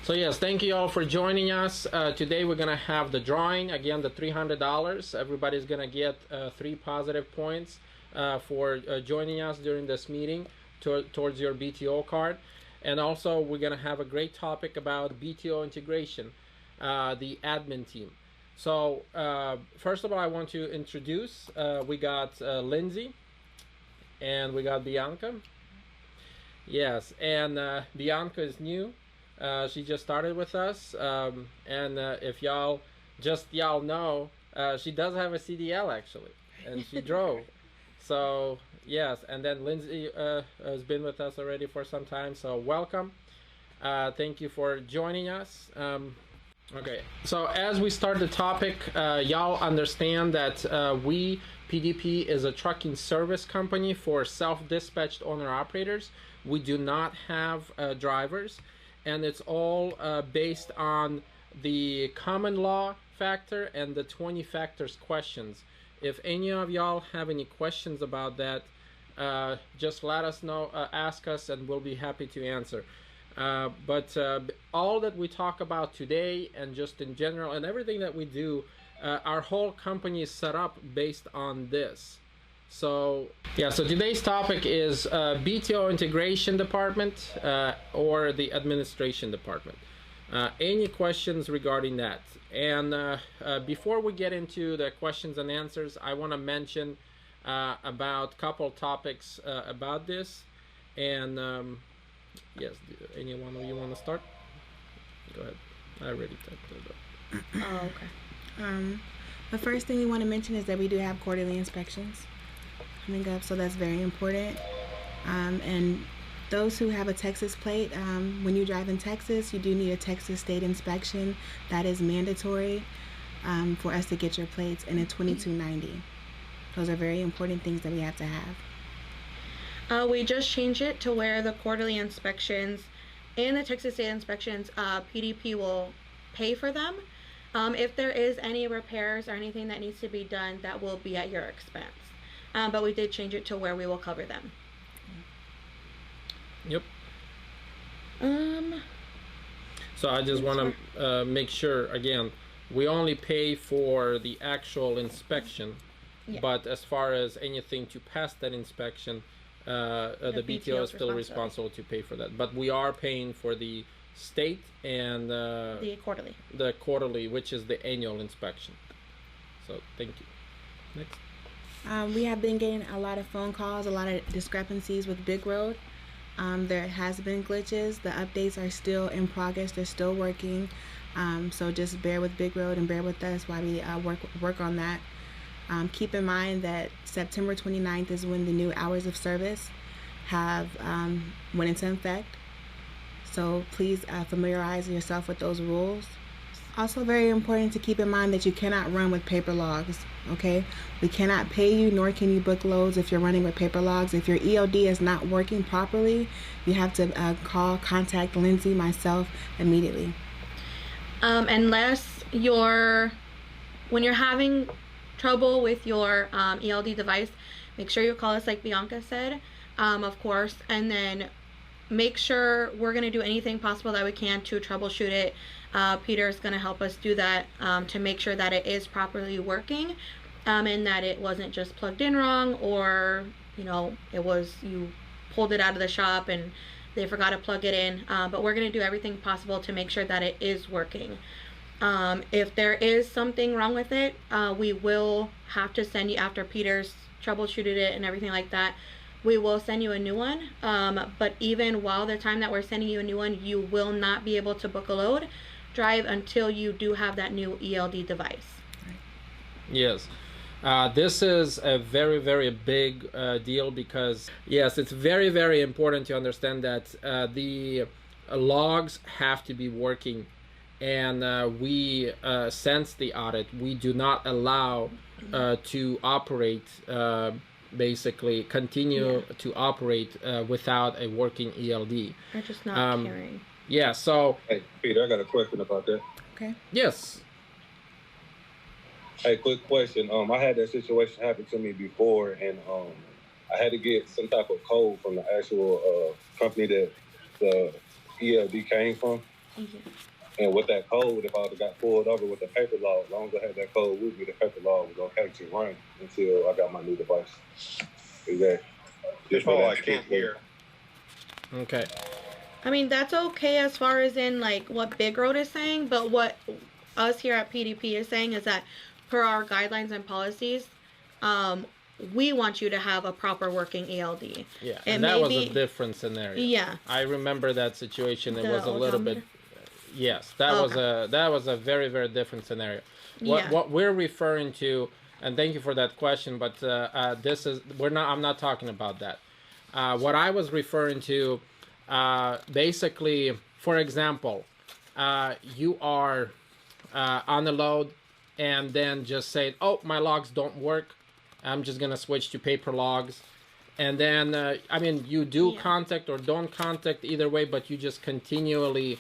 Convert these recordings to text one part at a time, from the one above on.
So yes, thank you all for joining us. Today we're going to have the drawing. Again, the $300. Everybody's going to get 3 positive points for joining us during this meeting towards your BTO card. And also we're going to have a great topic about BTO integration, the admin team. So first of all, I want to introduce, we got Lindsay and we got Bianca. Yes, and Bianca is new. She just started with us, and if y'all know, she does have a CDL actually, and she drove. So yes, and then Lindsay has been with us already for some time, so welcome. Thank you for joining us. Okay, so as we start the topic, y'all understand that PDP is a trucking service company for self-dispatched owner-operators. We do not have drivers. And it's all based on the common law factor and the 20 factors questions. If any of y'all have any questions about that, just let us know, ask us, and we'll be happy to answer. But all that we talk about today and just in general and everything that we do, our whole company is set up based on this. So yeah, so today's topic is BTO integration department or the administration department. Any questions regarding that? And before we get into the questions and answers, I want to mention about a couple topics about this. And yes, any one of you want to start? Go ahead. I already typed it up. Oh, okay. The first thing we want to mention is that we do have quarterly inspections coming up, so that's very important. And those who have a Texas plate, when you drive in Texas, you do need a Texas state inspection. That is mandatory for us to get your plates, and it's $22.90. Those are very important things that we have to have. We just changed it to where the quarterly inspections and the Texas state inspections, PDP will pay for them. If there is any repairs or anything that needs to be done, that will be at your expense. But we did change it to where we will cover them. Yep. So I just want to make sure, again, we only pay for the actual inspection, yeah. But as far as anything to pass that inspection, the BTO is still responsible to pay for that. But we are paying for the state and the quarterly, which is the annual inspection. So thank you. Next. We have been getting a lot of phone calls, a lot of discrepancies with Big Road. There has been glitches. The updates are still in progress. They're still working. So just bear with Big Road and bear with us while we work on that. Keep in mind that September 29th is when the new hours of service have went into effect. So please familiarize yourself with those rules. Also very important to keep in mind that you cannot run with paper logs, okay? We cannot pay you, nor can you book loads if you're running with paper logs. If your ELD is not working properly, you have to contact Lindsay, myself, immediately. Unless when you're having trouble with your ELD device, make sure you call us like Bianca said, of course, and then make sure we're going to do anything possible that we can to troubleshoot it. Peter is going to help us do that to make sure that it is properly working and that it wasn't just plugged in wrong, or you pulled it out of the shop and they forgot to plug it in. But we're going to do everything possible to make sure that it is working. If there is something wrong with it, we will have to send you, after Peter's troubleshooted it and everything like that, we will send you a new one. But even while the time that we're sending you a new one, you will not be able to book a load drive until you do have that new ELD device. Yes. This is a very, very big deal because, yes, it's very, very important to understand that the logs have to be working, and we since the audit, we do not allow to operate, basically continue to operate without a working ELD. Or just not carrying. Yeah, so... Hey, Peter, I got a question about that. Okay. Yes. Hey, quick question. I had that situation happen to me before, and I had to get some type of code from the actual company that the ELD came from. And with that code, if I would have got pulled over with the paper log, as long as I had that code with me, the paper log was going to actually run until I got my new device. Exactly. That's all I can't hear. Okay. I mean, that's okay as far as in like what Big Road is saying, but what us here at PDP is saying is that per our guidelines and policies, we want you to have a proper working ELD. Yeah, and that was a different scenario. Yeah. I remember that situation. It was a little odometer? bit. Yes, that was a very, very different scenario. Yeah. What we're referring to, and thank you for that question, but this is I'm not talking about that. What I was referring to, basically, for example, you are on the load, and then just say, "Oh, my logs don't work. I'm just gonna switch to paper logs," and then I mean, you do contact or don't contact either way, but you just continually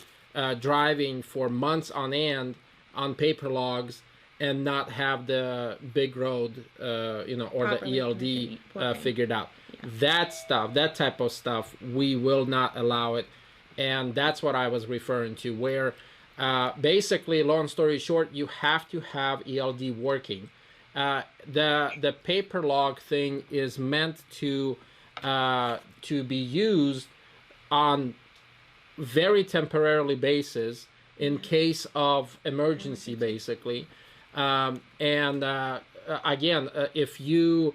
driving for months on end on paper logs and not have the Big Road, or properly the ELD figured out. Yeah. That stuff, that type of stuff, we will not allow it, and that's what I was referring to. Where basically, long story short, you have to have ELD working. The paper log thing is meant to be used on very temporarily basis in case of emergency, basically. Again, if you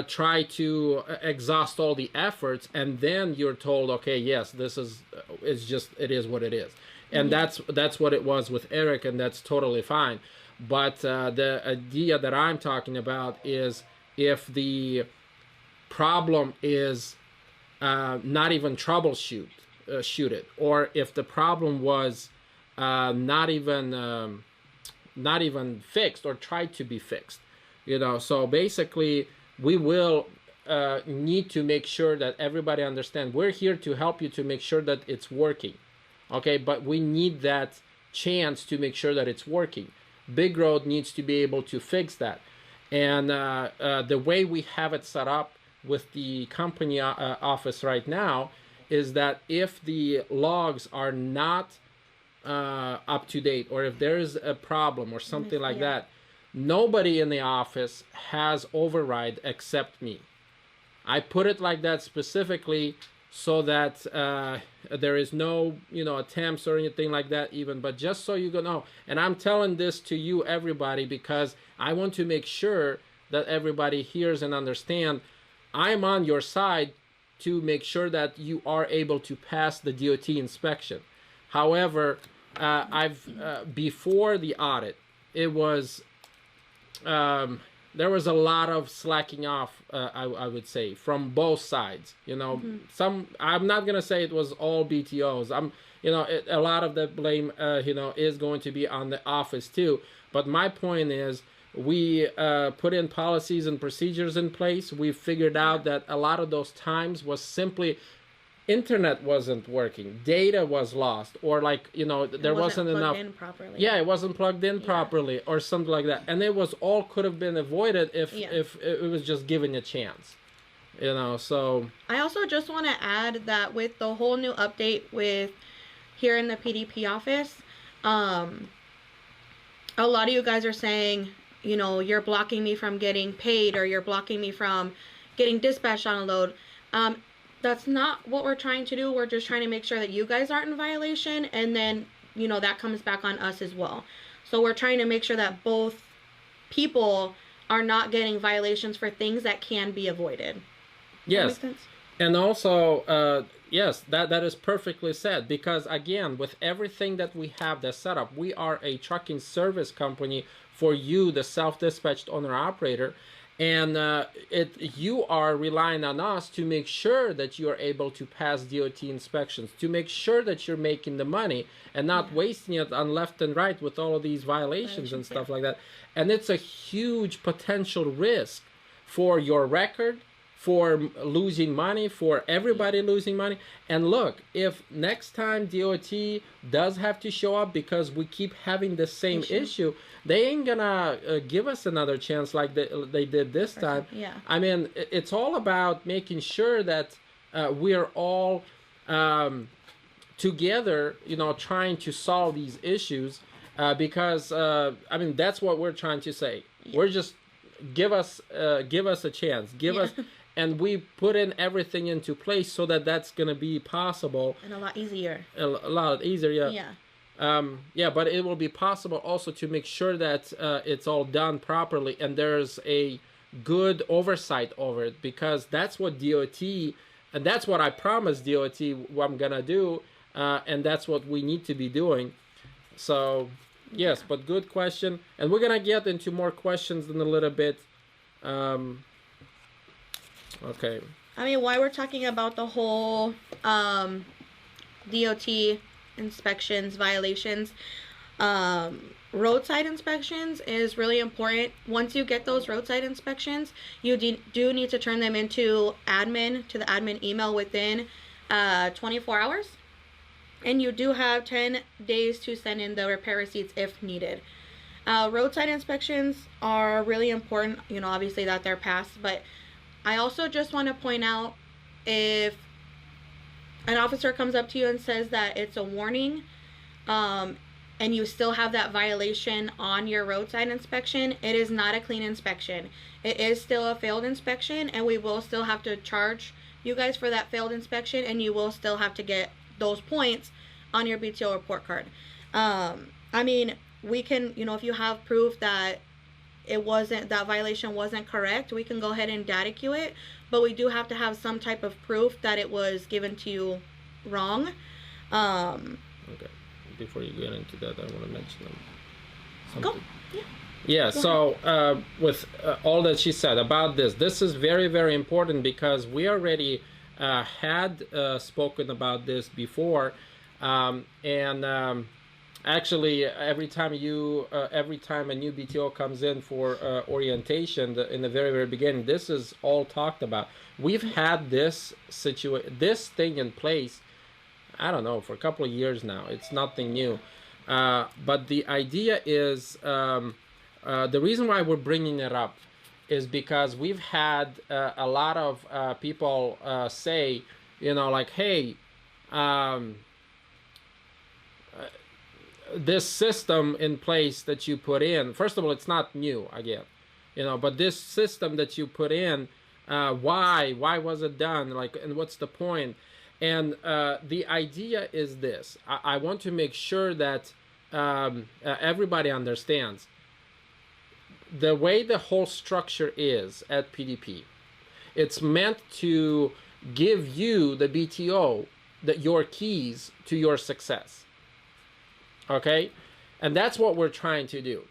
try to exhaust all the efforts and then you're told, okay, yes, this is it is what it is, and that's what it was with Eric, and that's totally fine. But the idea that I'm talking about is if the problem is not even shoot it, or if the problem was not even fixed or tried to be fixed, so basically we will need to make sure that everybody understands we're here to help you to make sure that it's working, okay? But we need that chance to make sure that it's working. Big Road needs to be able to fix that, and the way we have it set up with the company office right now is that if the logs are not up to date, or if there is a problem or something like that, nobody in the office has override except me. I put it like that specifically so that there is no attempts or anything like that even, but just so you know. And I'm telling this to you, everybody, because I want to make sure that everybody hears and understand I'm on your side to make sure that you are able to pass the DOT inspection. However, before the audit, it was there was a lot of slacking off, I would say, from both sides. Some, I'm not gonna say it was all BTOs. A lot of the blame, is going to be on the office too. But my point is, we put in policies and procedures in place. We figured out that a lot of those times was simply internet wasn't working, data was lost, or there wasn't enough. Yeah, it wasn't plugged in properly, or something like that. And it was all could have been avoided if it was just given a chance. So I also just want to add that with the whole new update with here in the PDP office, a lot of you guys are saying, you're blocking me from getting paid, or you're blocking me from getting dispatched on a load. That's not what we're trying to do. We're just trying to make sure that you guys aren't in violation, and then, that comes back on us as well. So we're trying to make sure that both people are not getting violations for things that can be avoided. Yes. That make sense? And also, yes, that is perfectly said, because again, with everything that we have that's set up, we are a trucking service company for you, the self-dispatched owner-operator, and you are relying on us to make sure that you are able to pass DOT inspections, to make sure that you're making the money and not wasting it on left and right with all of these violations and stuff like that. And it's a huge potential risk for your record, for losing money, for everybody losing money. And look, if next time DOT does have to show up because we keep having the same issue, they ain't gonna give us another chance like they did this time. Yeah. I mean, it's all about making sure that we're all together, trying to solve these issues, because I mean, that's what we're trying to say. We're just give us a chance, give us, and we put in everything into place so that that's going to be possible and a lot easier. A lot easier, but it will be possible also to make sure that it's all done properly and there's a good oversight over it, because that's what DOT, and that's what I promised DOT what I'm gonna do, and that's what we need to be doing. So yes, but good question, and we're gonna get into more questions in a little bit. Okay. I mean, why we're talking about the whole DOT inspections, violations, roadside inspections is really important. Once you get those roadside inspections, you do need to turn them into to the admin email within 24 hours. And you do have 10 days to send in the repair receipts if needed. Roadside inspections are really important, obviously that they're passed, but I also just want to point out, if an officer comes up to you and says that it's a warning, and you still have that violation on your roadside inspection, it is not a clean inspection. It is still a failed inspection, and we will still have to charge you guys for that failed inspection, and you will still have to get those points on your BTO report card. I mean, we can, if you have proof that that violation wasn't correct, we can go ahead and data queue it, but we do have to have some type of proof that it was given to you wrong. Okay, before you get into that, I want to mention something. Go. Yeah, so with all that she said about this is very, very important, because we already had spoken about this before, actually, every time a new BTO comes in for orientation, in the very, very beginning, this is all talked about. We've had this thing in place, I don't know, for a couple of years now. It's nothing new. But the idea is, the reason why we're bringing it up is because we've had a lot of people say, like, hey, this system in place that you put in, first of all, it's not new again, but this system that you put in, why was it done, like, and what's the point? And the idea is this: I want to make sure that everybody understands the way the whole structure is at PDP. It's meant to give you, the BTO, your keys to your success. Okay, and that's what we're trying to do.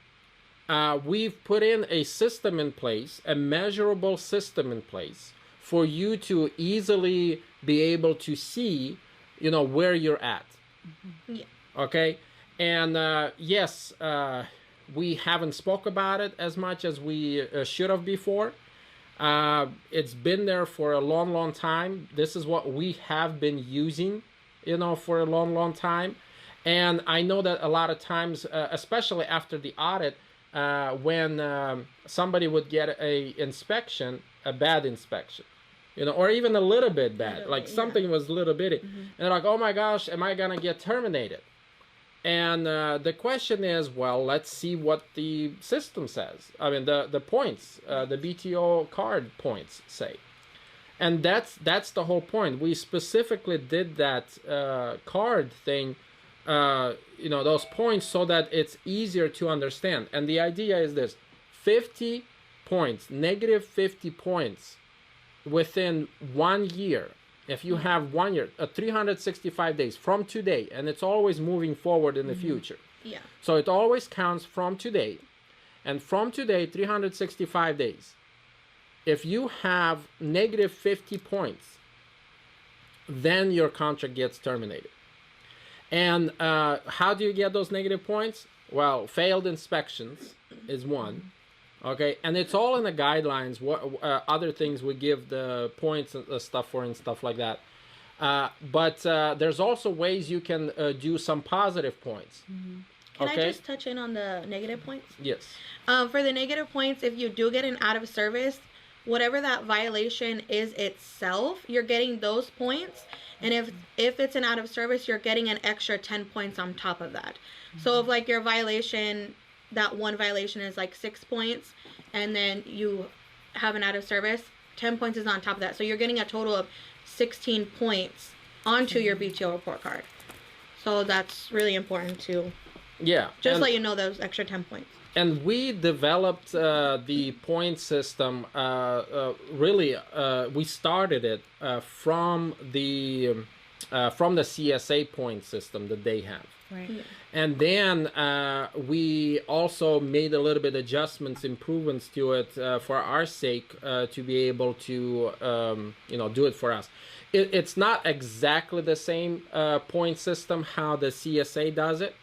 We've put in a system in place, a measurable system in place, for you to easily be able to see, where you're at. Yeah. Okay, and yes, we haven't spoke about it as much as we should have before. It's been there for a long, long time. This is what we have been using, for a long, long time. And I know that a lot of times, especially after the audit, when somebody would get a bad inspection, or even a little bit bad, like something was a little bitty, and they're like, oh my gosh, am I gonna get terminated? And the question is, well, let's see what the system says. I mean, the points, the BTO card points say. And that's the whole point. We specifically did that card thing, those points, so that it's easier to understand. And the idea is this: 50 points, negative 50 points within 1 year. If you have 1 year, 365 days from today, and it's always moving forward in the future. Yeah. So it always counts from today, and from today, 365 days. If you have negative 50 points, then your contract gets terminated. And how do you get those negative points? Well, failed inspections is one. Okay, and it's all in the guidelines. What other things we give the points and stuff for and stuff like that. But there's also ways you can do some positive points. Can I just touch in on the negative points? Yes. For the negative points, if you do get an out of service, whatever that violation is itself, you're getting those points. And if it's an out of service, you're getting an extra 10 points on top of that. So if like your violation, that one violation is like 6 points, and then you have an out of service, 10 points is on top of that. So you're getting a total of 16 points onto your BTO report card. So that's really important to just let you know those extra 10 points. And we developed the point system. We started it from the CSA point system that they have. Right. Yeah. And then we also made a little bit adjustments, improvements to it for our sake to be able to do it for us. It's not exactly the same point system how the CSA does it.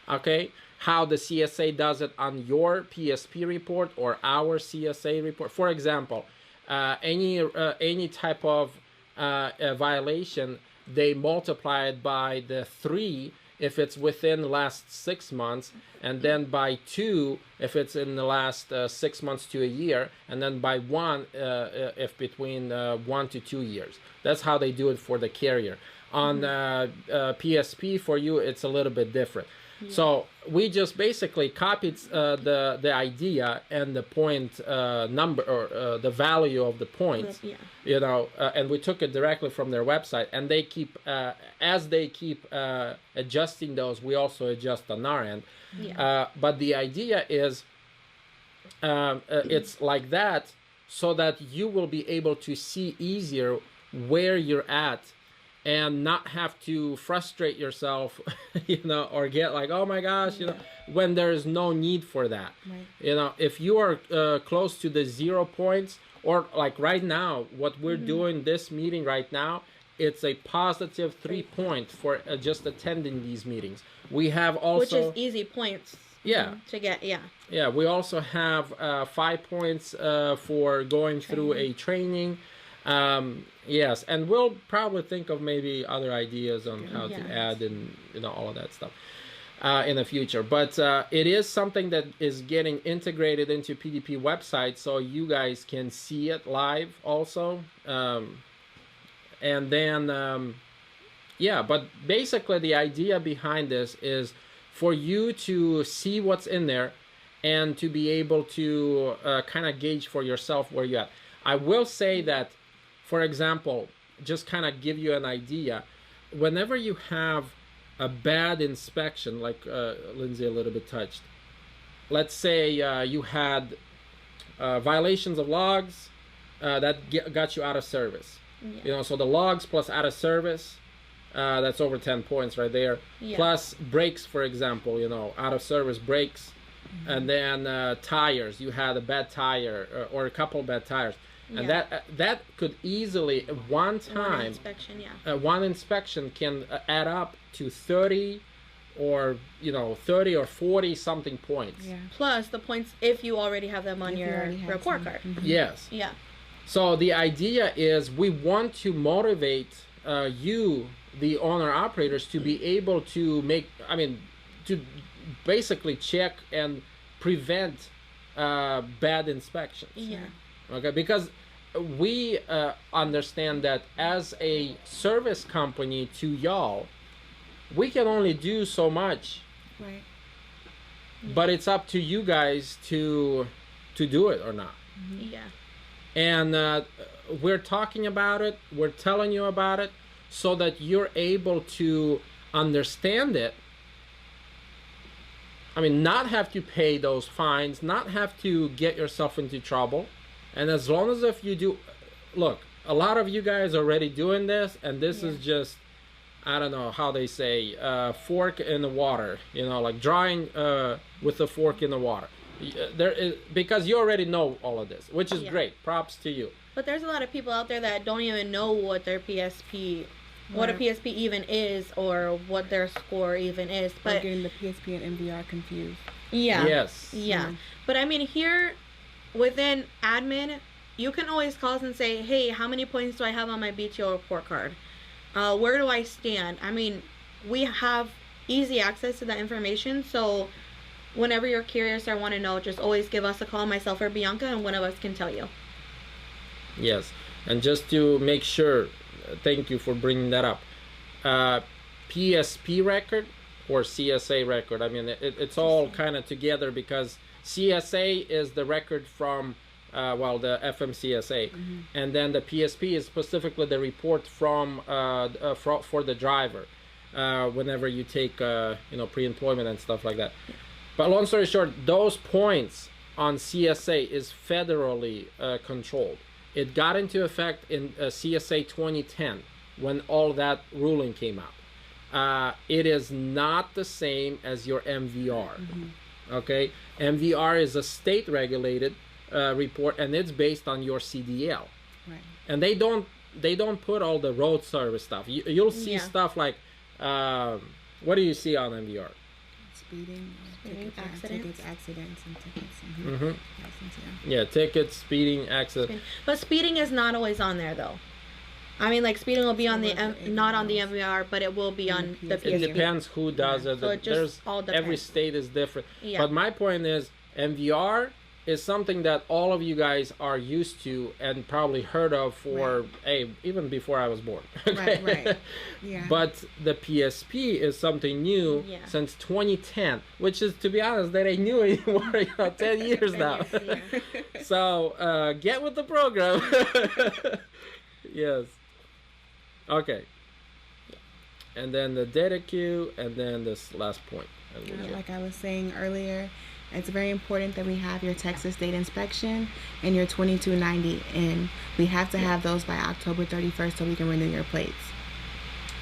Okay. How the CSA does it on your PSP report or our CSA report. For example, any type of violation, they multiply it by the 3 if it's within the last 6 months, and then by 2 if it's in the last 6 months to a year, and then by 1 if between 1 to 2 years. That's how they do it for the carrier. On PSP for you, it's a little bit different. So we just basically copied the idea and the point number or the value of the points, and we took it directly from their website. And they keep as they keep adjusting those, we also adjust on our end. But the idea is it's like that so that you will be able to see easier where you're at, and not have to frustrate yourself, or get like, oh my gosh, when there is no need for that. Right. If you are close to the 0 points, or like right now, what we're doing this meeting right now, it's a positive 3 points for just attending these meetings. We have also, which is easy points. To get. Yeah. We also have 5 points for going through a training. Yes, and we'll probably think of maybe other ideas on how to add and all of that stuff in the future. But it is something that is getting integrated into PDP website, so you guys can see it live also. And then but basically the idea behind this is for you to see what's in there and to be able to kind of gauge for yourself where you're at. I will say that, for example, just kind of give you an idea, whenever you have a bad inspection, like Lindsay a little bit touched, let's say you had violations of logs that got you out of service. So the logs plus out of service, that's over 10 points right there. Plus brakes, for example, out of service brakes. And then tires, you had a bad tire or a couple bad tires. And that could easily one inspection can add up to 30 or 30 or 40 something points. Plus the points if you already have them on your report card. Yes. So the idea is we want to motivate you, the owner operators, to be able to to basically check and prevent bad inspections. Okay, because we understand that as a service company to y'all, we can only do so much. Right. But it's up to you guys to do it or not. And we're talking about it, we're telling you about it, so that you're able to understand it. Not have to pay those fines, not have to get yourself into trouble. And as long as if you do, look, a lot of you guys are already doing this, and this is just, I don't know how they say, fork in the water, like drawing with a fork in the water. Because you already know all of this, which is great. Props to you. But there's a lot of people out there that don't even know what their PSP, what a PSP even is, or what their score even is. But getting the PSP and MVR confused. Yes. But here within admin, you can always call us and say, hey, how many points do I have on my BTO report card? Where do I stand? We have easy access to that information, so whenever you're curious or want to know, just always give us a call, myself or Bianca, and one of us can tell you. Yes, and just to make sure, thank you for bringing that up. PSP record or CSA record. I mean, it's all kind of together because CSA is the record from, the FMCSA, and then the PSP is specifically the report from for the driver whenever you take pre-employment and stuff like that. But long story short, those points on CSA is federally controlled. It got into effect in CSA 2010 when all that ruling came out. It is not the same as your MVR. Okay, MVR is a state regulated report, and it's based on your CDL. Right. And they don't put all the road service stuff. You'll see stuff like what do you see on MVR? Speeding, accidents, and tickets. License, yeah, tickets, speeding, accidents. But speeding is not always on there though. I mean, like speeding will be on the not on the MVR, but it will be on the PSP. It depends who does it. So it just all depends. Every state is different. Yeah. But my point is, MVR is something that all of you guys are used to and probably heard of for even before I was born. Okay? Right. Yeah. But the PSP is something new since 2010, which is, to be honest, that ain't new anymore. 10 years now. So get with the program. Yes. Okay. And then the data queue, and then this last point. Like I was saying earlier, it's very important that we have your Texas state inspection and your 2290 in. We have to have those by October 31st so we can renew your plates.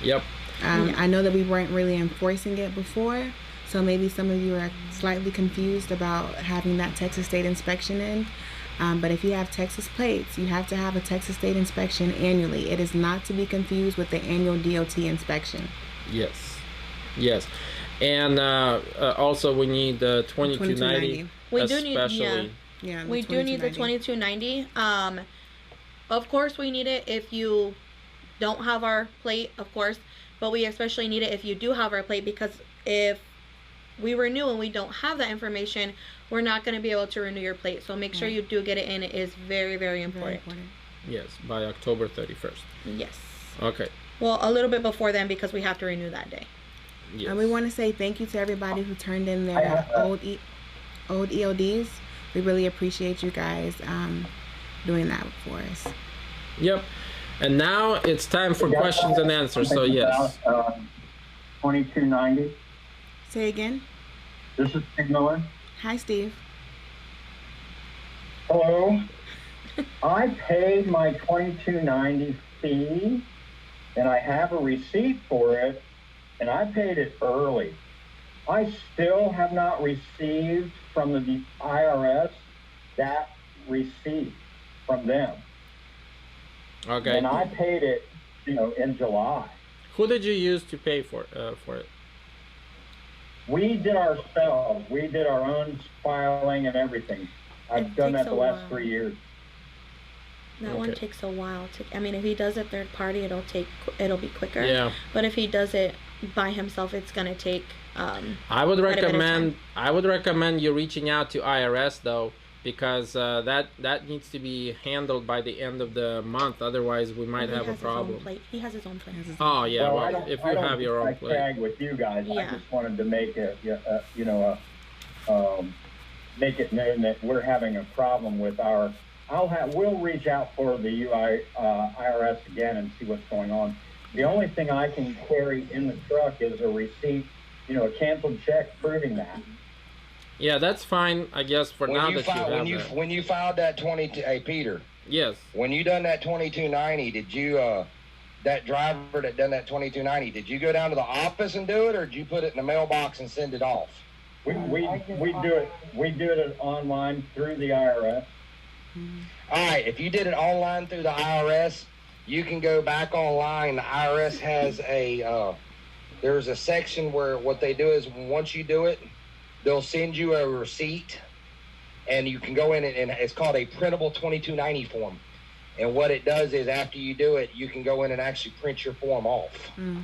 Yep. I know that we weren't really enforcing it before, so maybe some of you are slightly confused about having that Texas state inspection in. But if you have Texas plates, you have to have a Texas state inspection annually. It is not to be confused with the annual DOT inspection. Yes. And also we need the 2290. We do need, we do need the 2290. Of course we need it if you don't have our plate, of course, but we especially need it if you do have our plate, because if we renew and we don't have that information, we're not going to be able to renew your plate. So make sure you do get it in. It is very, very important. Yes, by October 31st. Yes. Okay. Well, a little bit before then, because we have to renew that day. Yes. And we want to say thank you to everybody who turned in their old EODs. We really appreciate you guys doing that for us. Yep. And now it's time for questions and answers. So yes. 2290. Say again. This is Steve Miller. Hi, Steve. Hello. I paid my 2290 fee, and I have a receipt for it, and I paid it early. I still have not received from the IRS that receipt from them. Okay. And I paid it, in July. Who did you use to pay for it? We did ourselves. We did our own filing and everything. I've done that the last 3 years. That one takes a while to. I mean, if he does it third party, it'll be quicker. Yeah. But if he does it by himself, it's gonna take. I would recommend you reaching out to IRS though, because that needs to be handled by the end of the month. Otherwise, we might have a problem. He has his own plate. Oh yeah. Well, if you have your own plate. I tag with you guys. Yeah. I just wanted to make make it known that we're having a problem with our. We'll reach out for the IRS again and see what's going on. The only thing I can carry in the truck is a receipt, a canceled check proving that. Yeah, that's fine, I guess, for now that you have that. When you filed that 22, hey, Peter. Yes. When you done that 2290, did you, that driver that done that 2290, did you go down to the office and do it, or did you put it in the mailbox and send it off? We do it online through the IRS. All right, if you did it online through the IRS, you can go back online. The IRS has there's a section where what they do is once you do it, they'll send you a receipt, and you can go in and it's called a printable 2290 form. And what it does is after you do it, you can go in and actually print your form off.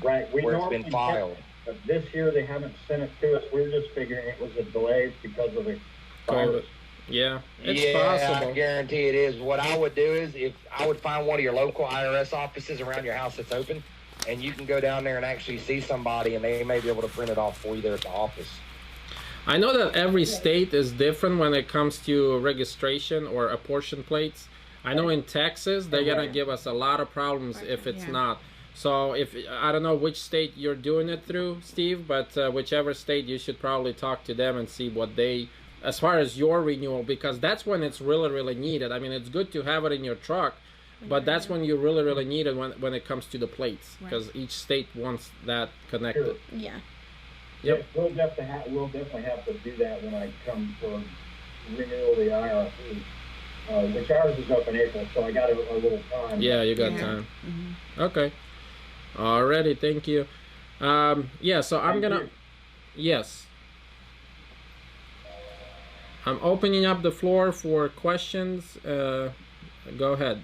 Right. Where it's been filed. But this year they haven't sent it to us. We're just figuring it was a delay because of the virus. Yeah, it's Yeah, possible. I guarantee it is. What I would do is, if I would find one of your local IRS offices around your house that's open, and you can go down there and actually see somebody, and they may be able to print it off for you there at the office. I know that every state is different when it comes to registration or apportion plates. I know in Texas they're gonna give us a lot of problems if it's not. So if I don't know which state you're doing it through, Steve, but whichever state, you should probably talk to them and see what they, as far as your renewal, because that's when it's really needed. I mean, it's good to have it in your truck, but that's when you really need it when it comes to the plates, because each state wants that connected. Sure. Yeah. Yep. We'll definitely have to do that when I come for renewal of the IRP, which ours is up in April, so I got a little time. Yeah, you got time. Okay. Alrighty, thank you. Yeah, so I'm gonna. Yes. I'm opening up the floor for questions. Go ahead.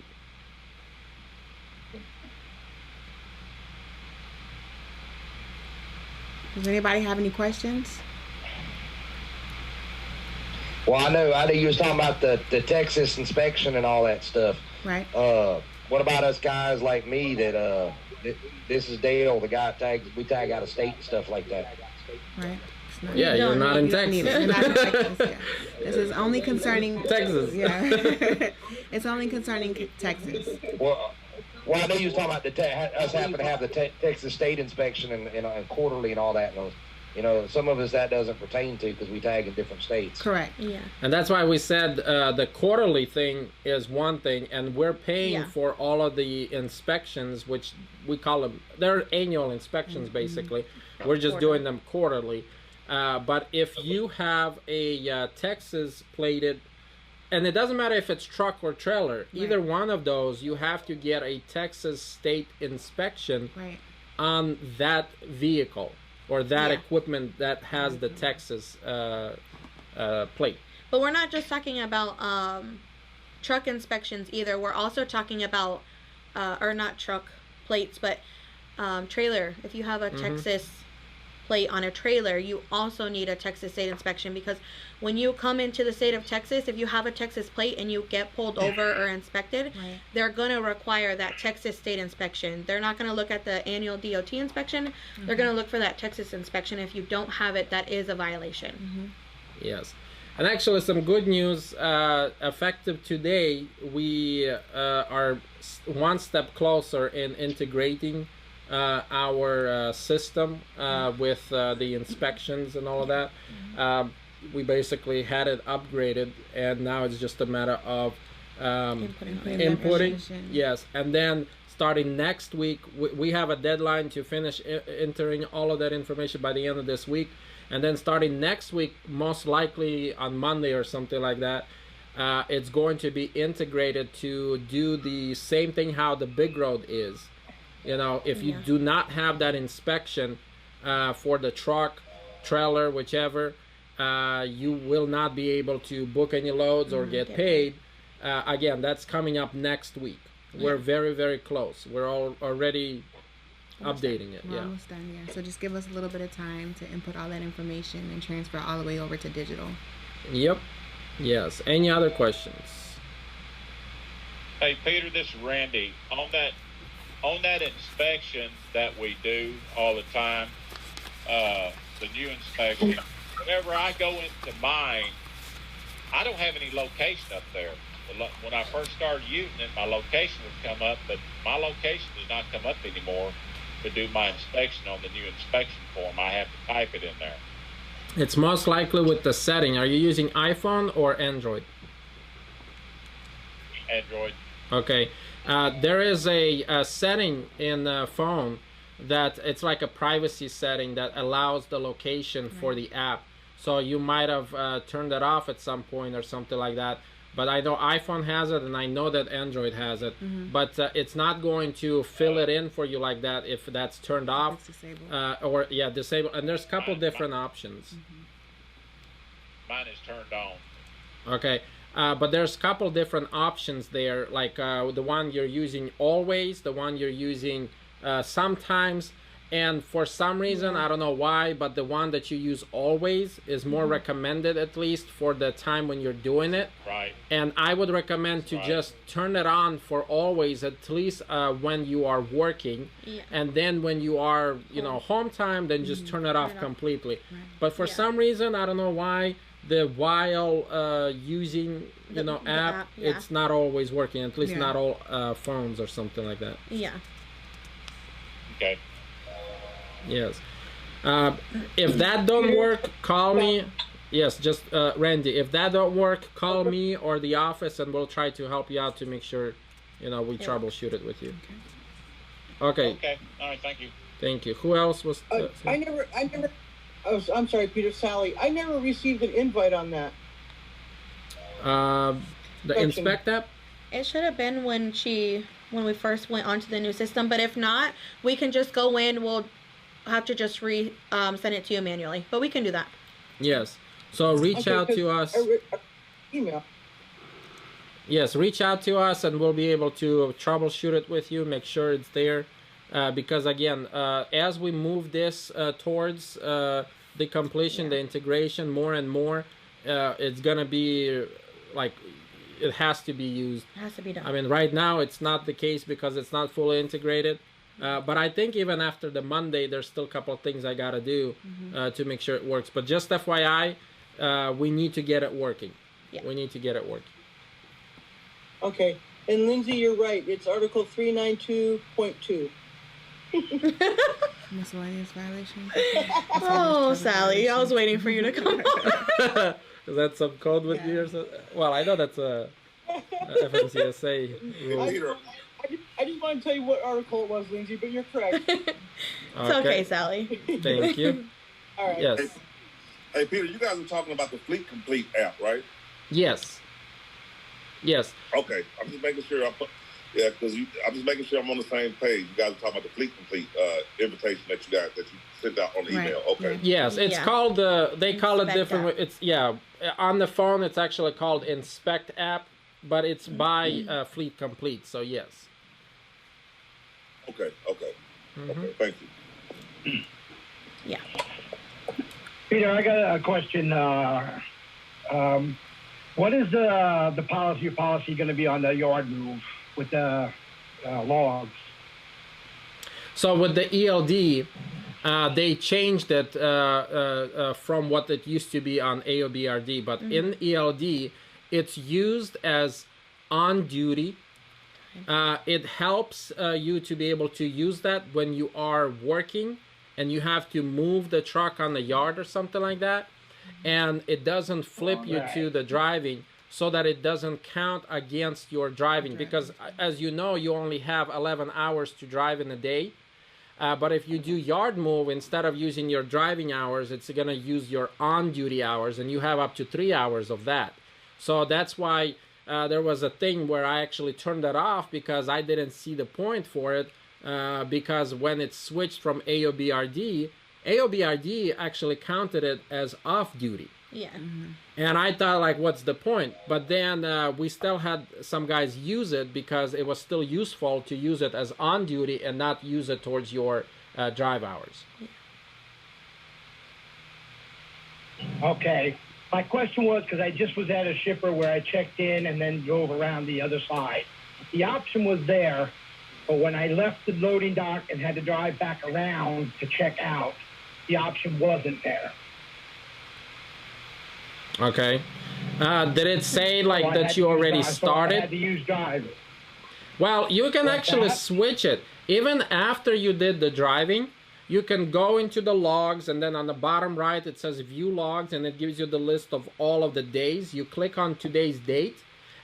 Does anybody have any questions? Well, I know you was talking about the Texas inspection and all that stuff. Right. What about us guys like me that this is Dale, the guy we tag out of state and stuff like that. Right. Yeah, you're not in Texas. You're not in Texas. Yeah. This is only concerning Texas. Yeah. It's only concerning Texas. Well, I know you was talking about us having to have the Texas state inspection and quarterly and all that. And some of us that doesn't pertain to because we tag in different states. Correct. Yeah. And that's why we said the quarterly thing is one thing, and we're paying for all of the inspections, which we call them, they're annual inspections basically. We're just doing them quarterly. But if you have a Texas plated, and it doesn't matter if it's truck or trailer, either one of those, you have to get a Texas state inspection on that vehicle or that equipment that has the Texas plate. But we're not just talking about truck inspections either. We're also talking about, or not truck plates, but trailer. If you have a Texas plate on a trailer, you also need a Texas state inspection, because when you come into the state of Texas, if you have a Texas plate and you get pulled over or inspected, they're going to require that Texas state inspection. They're not going to look at the annual DOT inspection. They're going to look for that Texas inspection. If you don't have it, that is a violation. Yes. And actually, some good news. Effective today, we are one step closer in integrating our system with the inspections and all of that. We basically had it upgraded, and now it's just a matter of inputting. Yes, and then starting next week, we have a deadline to finish entering all of that information by the end of this week. And then starting next week, most likely on Monday or something like that, it's going to be integrated to do the same thing how the big road is. If you do not have that inspection for the truck, trailer, whichever, you will not be able to book any loads or get paid. Again, that's coming up next week. We're very close. We're already updating it. We're almost done, So just give us a little bit of time to input all that information and transfer all the way over to digital. Yep. Yes. Any other questions? Hey, Peter, this is Randy. On that inspection that we do all the time, the new inspection, whenever I go into mine, I don't have any location up there. When I first started using it, my location would come up, but my location does not come up anymore to do my inspection on the new inspection form. I have to type it in there. It's most likely with the setting. Are you using iPhone or Android? Android. Okay. There is a setting in the phone that it's like a privacy setting that allows the location for the app. So you might have turned that off at some point or something like that. But I know iPhone has it, and I know that Android has it. But it's not going to fill it in for you like that if that's turned off. Or disable. And there's a couple different options. Mine is turned on. Okay. But there's a couple different options there, like the one you're using always, the one you're using sometimes, And for some reason, I don't know why, but the one that you use always is more recommended, at least for the time when you're doing it. Right. And I would recommend to just turn it on for always, at least when you are working. Yeah. And then when you are, you know, home time, then just turn it off completely. Right. But for some reason, I don't know why, the while using, you know, app, it's not always working. At least not all phones or something like that. Yeah. Okay. Yes. If that don't work, call me. Yes, just Randy. If that don't work, call me or the office, and we'll try to help you out to make sure, you know, we troubleshoot it with you. Okay. Okay. All right. Thank you. Thank you. Who else was? I never. Oh, I'm sorry, Peter. Sally. I never received an invite on that. The Inspect app. It should have been when we first went onto the new system, but if not, we can just go in. We'll have to just send it to you manually, but we can do that. Yes. So reach out to us. Email. Yes, reach out to us, and we'll be able to troubleshoot it with you. Make sure it's there, because again, as we move this towards the completion, the integration, more and more, it's gonna be like it has to be used. It has to be done. I mean, right now it's not the case because it's not fully integrated. But I think even after the Monday, there's still a couple of things I gotta do to make sure it works. But just FYI, we need to get it working. Yeah. We need to get it working. Okay. And Lindsay, you're right. It's Article 392.2. Miscellaneous violation. Oh, Sally, I was waiting for you to come. Is that some code with you or something? Well, I know that's a FMCSA rule. I just want to tell you what article it was, Lindsay, but you're correct. It's okay, Sally. Thank you. All right. Yes. Hey, Peter, you guys were talking about the Fleet Complete app, right? Yes. Yes. Okay, I'm just making sure I'm just making sure I'm on the same page. You guys are talking about the Fleet Complete invitation that you sent out on the email. Okay. Yes, it's called they call it different. App. It's on the phone. It's actually called Inspect app, but it's by Fleet Complete. So yes. Okay. Okay, thank you. Yeah. Peter, I got a question. What is the policy going to be on the yard move with the logs? So with the ELD, they changed it from what it used to be on AOBRD, but in ELD, it's used as on duty. It helps you to be able to use that when you are working and you have to move the truck on the yard or something like that, and it doesn't flip you to the driving, so that it doesn't count against your driving, because as you know, you only have 11 hours to drive in a day. But if you do yard move, instead of using your driving hours, it's going to use your on-duty hours, and you have up to 3 hours of that. So that's why there was a thing where I actually turned that off, because I didn't see the point for it, because when it switched from AOBRD actually counted it as off-duty. Yeah. And I thought, like, what's the point? But then we still had some guys use it because it was still useful to use it as on duty and not use it towards your drive hours. Okay. My question was, because I just was at a shipper where I checked in and then drove around the other side. The option was there, but when I left the loading dock and had to drive back around to check out, the option wasn't there. Okay. Did it say like So that you already I started? had to use drive. Well, you can actually that? switch it. Even after you did the driving, you can go into the logs, and then on the bottom right it says view logs, and it gives you the list of all of the days. You click on today's date,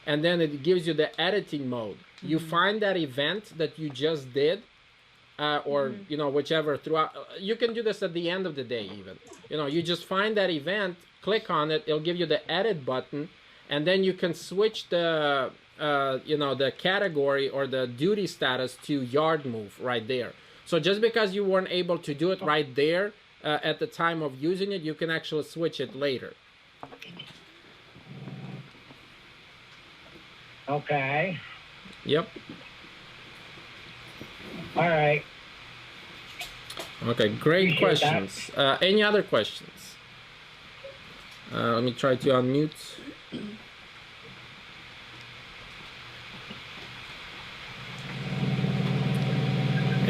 and then it gives you the editing mode. You find that event that you just did, or you know, whichever throughout. You can do this at the end of the day even. You know, you just find that event, click on it, it'll give you the edit button, and then you can switch the you know, the category or the duty status to yard move right there. So just because you weren't able to do it right there at the time of using it, you can actually switch it later. Okay. Yep. All right. Okay, great Appreciate questions. Any other questions? Let me try to unmute.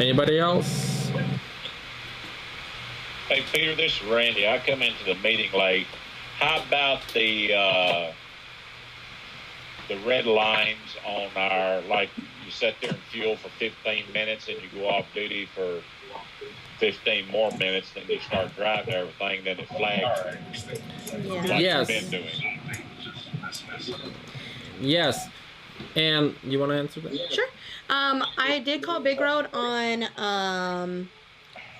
Anybody else? Hey, Peter, this is Randy. I come into the meeting late. How about the red lines on our, like, you sit there and fuel for 15 minutes and you go off duty for 15 more minutes, then you start driving everything, then it flags. Like Yes. you've been doing. Yes. And you want to answer that? Sure. I did call Big Road on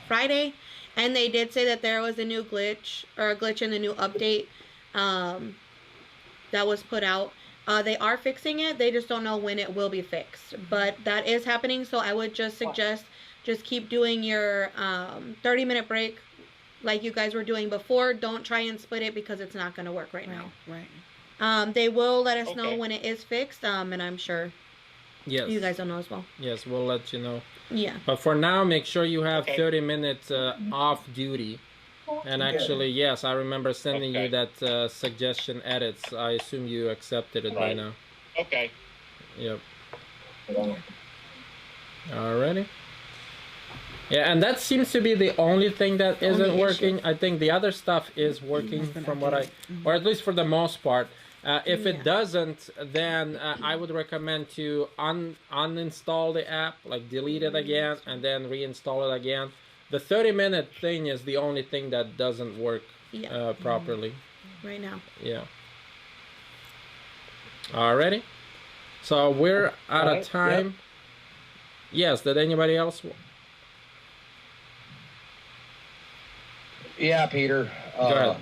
Friday, and they did say that there was a new glitch, or a glitch in the new update that was put out. They are fixing it. They just don't know when it will be fixed. But that is happening, so I would just suggest just keep doing your 30-minute break like you guys were doing before. Don't try and split it because it's not going to work right now. Right. They will let us know when it is fixed, and I'm sure Yes. you guys will know as well. Yes, we'll let you know. Yeah. But for now, make sure you have 30 minutes off duty. And actually, yes, I remember sending you that suggestion edits. I assume you accepted it by now. Okay. Yep. Alrighty. Yeah, and that seems to be the only thing that isn't working. I think the other stuff is working from what or at least for the most part. If it doesn't, then I would recommend to uninstall the app, like delete it again, and then reinstall it again. The 30-minute thing is the only thing that doesn't work properly. Right now. Yeah. Alrighty. So we're out of time. Yep. Yes, did anybody else? Yeah, Peter. Go ahead.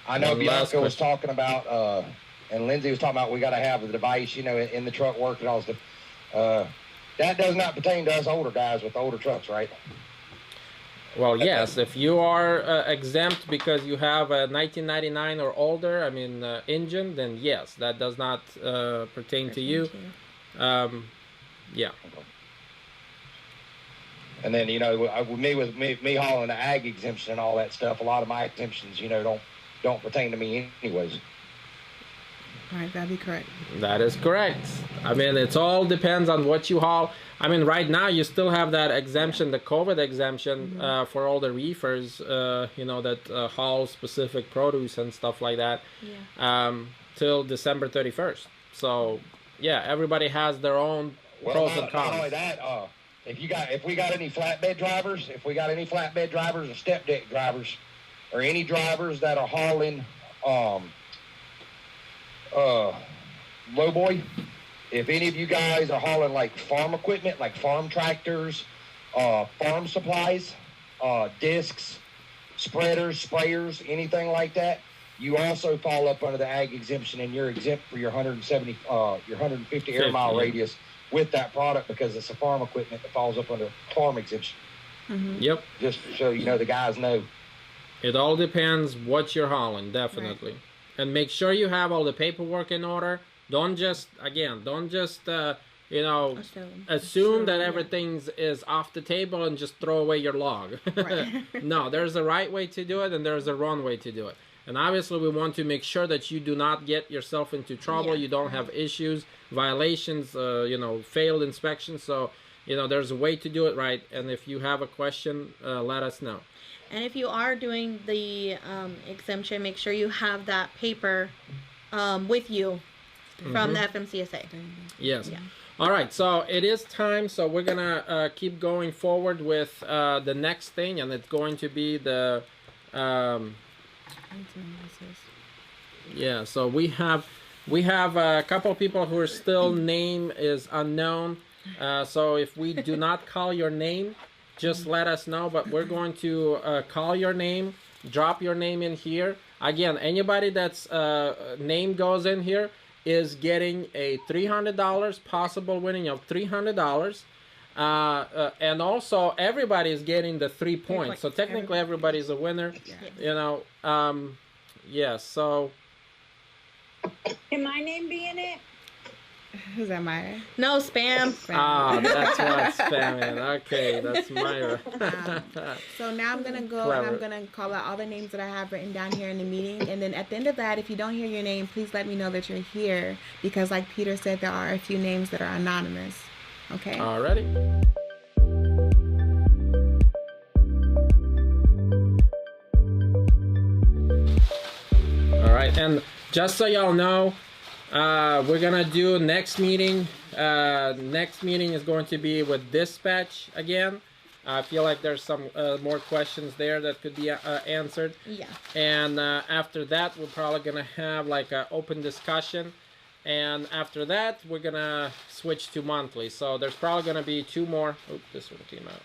I know Bianca was talking about, and Lindsay was talking about we got to have the device, you know, in the truck working all stuff. That does not pertain to us older guys with older trucks, right? Well, yes. If you are exempt because you have a 1999 or older, I mean, engine, then yes, that does not pertain to you. Yeah. And then, you know, with me hauling the ag exemption and all that stuff, a lot of my exemptions, you know, don't pertain to me anyways. All right, that'd be correct. That is correct. I mean, it all depends on what you haul. I mean, right now you still have that exemption, the COVID exemption for all the reefers, you know, that haul specific produce and stuff like that, till December 31st. So, yeah, everybody has their own pros and cons. Not only that, if we got any flatbed drivers, or step deck drivers, or any drivers that are hauling lowboy, if any of you guys are hauling like farm equipment, like farm tractors, farm supplies, discs, spreaders, sprayers, anything like that, you also fall up under the ag exemption, and you're exempt for your 150 air mile radius with that product, because it's a farm equipment that falls up under farm exemption. Yep. Just so you know, the guys know. It all depends what you're hauling, definitely. Right. And make sure you have all the paperwork in order. Don't just, you know, assume that everything is off the table and just throw away your log. Right. No, there's a right way to do it and there's a wrong way to do it. And obviously we want to make sure that you do not get yourself into trouble. You don't have issues, violations, you know, failed inspections. So, you know, there's a way to do it right. And if you have a question, let us know. And if you are doing the exemption, make sure you have that paper with you from the FMCSA. Yes. Yeah. All right. So it is time. So we're going to keep going forward with the next thing. And it's going to be the... yeah. So we have a couple of people who are still name is unknown. So if we do not call your name, just let us know, but we're going to call your name, drop your name in here. Again, anybody that's name goes in here is getting a $300, possible winning of $300. And also, everybody is getting the 3 points. So technically, everybody's a winner. You know, yeah, so... Can my name be in it? Who's that, Myra? No, spam. Ah, that's what's spamming. Okay, that's Myra. So now I'm gonna go Clever. and I'm gonna call out all the names that I have written down here in the meeting, and then at the end of that, if you don't hear your name, please let me know that you're here, because like Peter said, there are a few names that are anonymous. Okay. Alrighty. All right, and just so y'all know, we're gonna do next meeting. Next meeting is going to be with dispatch again. I feel like there's some more questions there that could be answered. Yeah. And after that, we're probably gonna have like an open discussion. And after that, we're gonna switch to monthly. So there's probably gonna be two more. Oops, this one came out.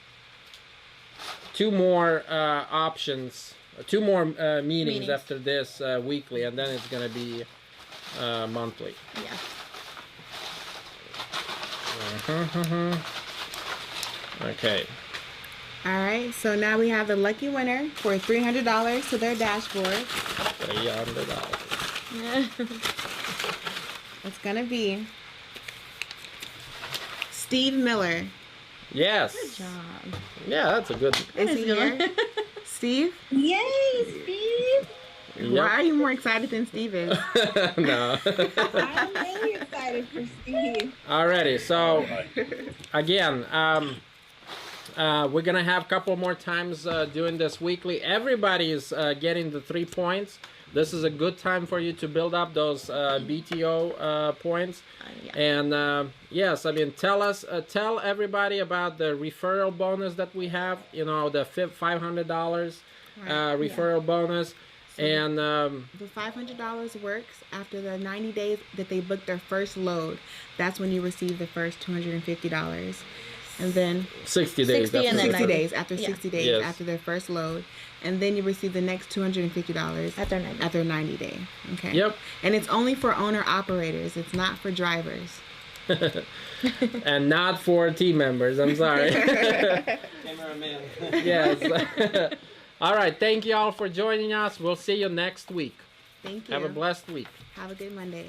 Two more options. Two more meetings after this weekly, and then it's gonna be monthly. Yeah. Okay. All right. So now we have the lucky winner for $300 to their dashboard. $300. It's gonna be Steve Miller. Yes. Good job. Yeah, that's a good. Is he here? Steve? Yay, Steve! Yep. Why are you more excited than Steve is? No. I'm really excited for Steve. Alrighty, so again, we're gonna have a couple more times doing this weekly. Everybody is getting the 3 points. This is a good time for you to build up those BTO points. Yeah. And yes, I mean, tell everybody about the referral bonus that we have. You know, the $500 referral bonus. So And the $500 works after the 90 days that they book their first load. That's when you receive the first $250. And then 60 days. 60 and then 60 90. days after 60 days Yes. after their first load, and then you receive the next $250 At their 90. at their 90 day. Okay. Yep. And it's only for owner operators. It's not for drivers. And not for team members. I'm sorry. Cameraman. Yes. All right. Thank you all for joining us. We'll see you next week. Thank you. Have a blessed week. Have a good Monday.